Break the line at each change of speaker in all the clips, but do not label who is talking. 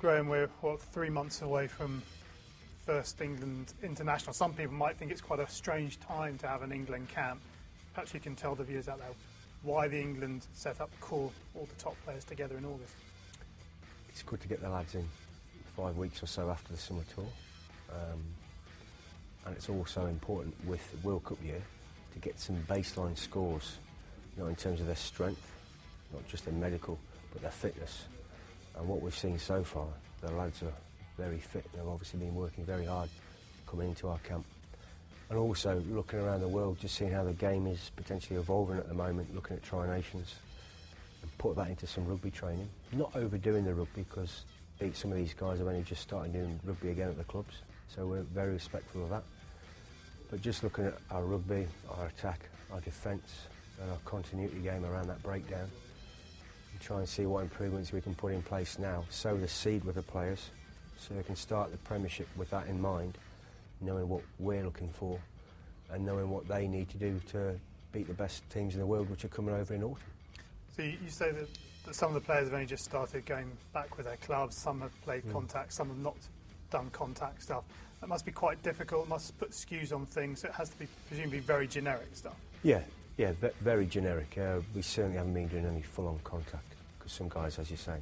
Graham, we're 3 months away from first England international. Some people might think it's quite a strange time to have an England camp. Perhaps you can tell the viewers out there why the England set up call all the top players together in August.
It's good to get the lads in 5 weeks or so after the summer tour. And it's also important with the World Cup year to get some baseline scores, in terms of their strength, not just their medical, but their fitness. And what we've seen so far, the lads are very fit. They've obviously been working very hard coming into our camp. And also looking around the world, just seeing how the game is potentially evolving at the moment, looking at Tri-Nations, and put that into some rugby training. Not overdoing the rugby, because some of these guys have only just started doing rugby again at the clubs, so we're very respectful of that. But just looking at our rugby, our attack, our defence, and our continuity game around that breakdown, and try and see what improvements we can put in place now, sow the seed with the players, so they can start the Premiership with that in mind, knowing what we're looking for, and knowing what they need to do to beat the best teams in the world, which are coming over in autumn.
So you say that some of the players have only just started going back with their clubs, some have played contact, some have not done contact stuff. That must be quite difficult, must put skews on things, so it has to be presumably very generic stuff.
Yeah, very generic. We certainly haven't been doing any full-on contact, because some guys, as you say,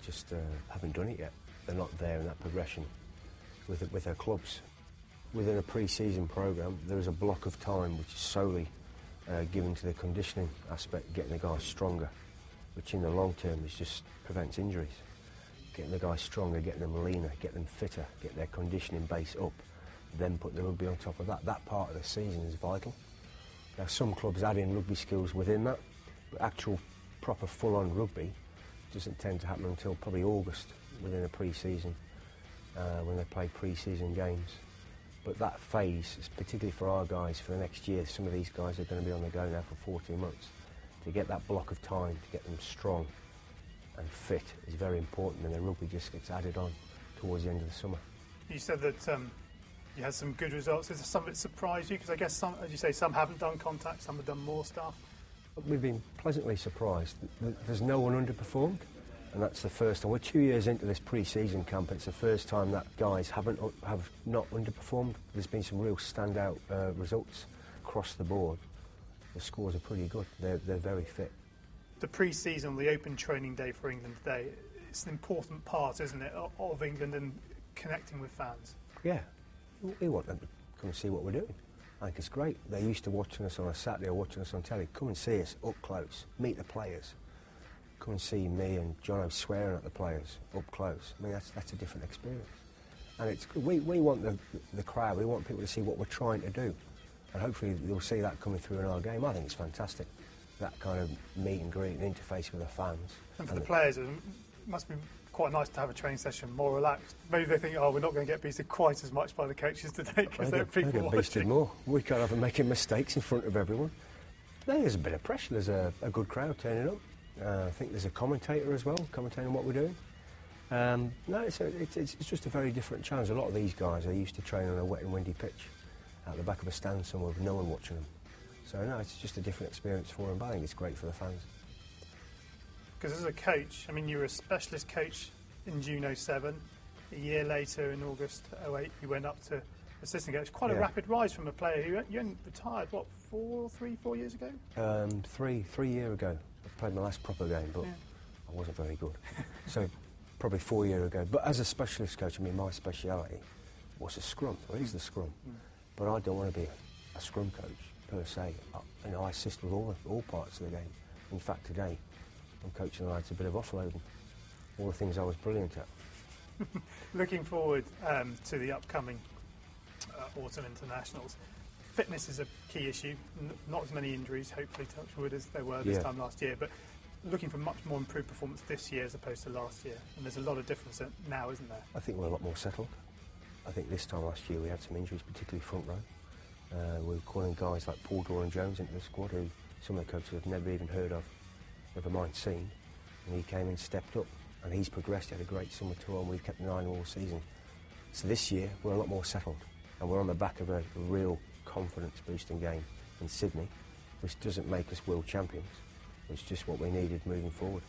just haven't done it yet. They're not there in that progression with their clubs. Within a pre-season programme, there is a block of time which is solely given to the conditioning aspect, getting the guys stronger, which in the long term just prevents injuries. Getting the guys stronger, getting them leaner, getting them fitter, get their conditioning base up, then put the rugby on top of that. That part of the season is vital. Now, some clubs add in rugby skills within that, but actual proper full-on rugby doesn't tend to happen until probably August within a pre-season, when they play pre-season games. But that phase, is particularly for our guys for the next year, some of these guys are going to be on the go now for 14 months. To get that block of time, to get them strong and fit is very important, and the rugby just gets added on towards the end of the summer. You
said that you had some good results. Is there some that surprised you? Because I guess, some, as you say, some haven't done contact, some have done more stuff.
We've been pleasantly surprised. There's no one underperformed, and that's the first time. We're 2 years into this pre-season camp. It's the first time that guys have not underperformed. There's been some real standout results across the board. The scores are pretty good. They're very fit.
The pre-season, the open training day for England today, it's an important part, isn't it, of England and connecting with fans?
Yeah, we want them to come and see what we're doing. I think it's great. They're used to watching us on a Saturday or watching us on telly. Come and see us up close, meet the players. Come and see me and Jono swearing at the players up close. I mean, that's a different experience. And it's good. We want the crowd, we want people to see what we're trying to do. And hopefully they'll see that coming through in our game. I think it's fantastic, that kind of meet and greet and interface with the fans.
And for the players, it must be quite nice to have a training session more relaxed. Maybe they think, oh, we're not going to get beaten quite as much by the coaches today because there are people watching.
Get beaten more. We can't have them making mistakes in front of everyone. No, there's a bit of pressure. There's a good crowd turning up. I think there's a commentator as well, commentating on what we're doing. No, it's just a very different challenge. A lot of these guys are used to training on a wet and windy pitch out the back of a stand somewhere with no one watching them. So no, it's just a different experience for them, but I think it's great for the fans.
Because as a coach, I mean, you were a specialist coach in June 07. A year later, in August 08, you went up to assistant coach. Quite a rapid rise from a player who you only retired, what, 4 years ago?
3 years ago. I played my last proper game, but I wasn't very good. So probably 4 years ago. But as a specialist coach, I mean, my speciality was the scrum, or is the scrum. But I don't want to be a scrum coach per se. I assist with all parts of the game. In fact, today I'm coaching the lads a bit of offloading, all the things I was brilliant at.
Looking forward to the upcoming autumn internationals. Fitness is a key issue. Not as many injuries, hopefully, touch wood, as there were this time last year. But looking for much more improved performance this year as opposed to last year. And there's a lot of difference now, isn't there?
I think we're a lot more settled. I think this time last year we had some injuries, particularly front row. We were calling guys like Paul Doran-Jones into the squad, who some of the coaches have never even heard of, never mind seen. And he came in, stepped up, and he's progressed. He had a great summer tour, and we've kept an eye on all season. So this year we're a lot more settled, and we're on the back of a real confidence-boosting game in Sydney, which doesn't make us world champions. It's just what we needed moving forward.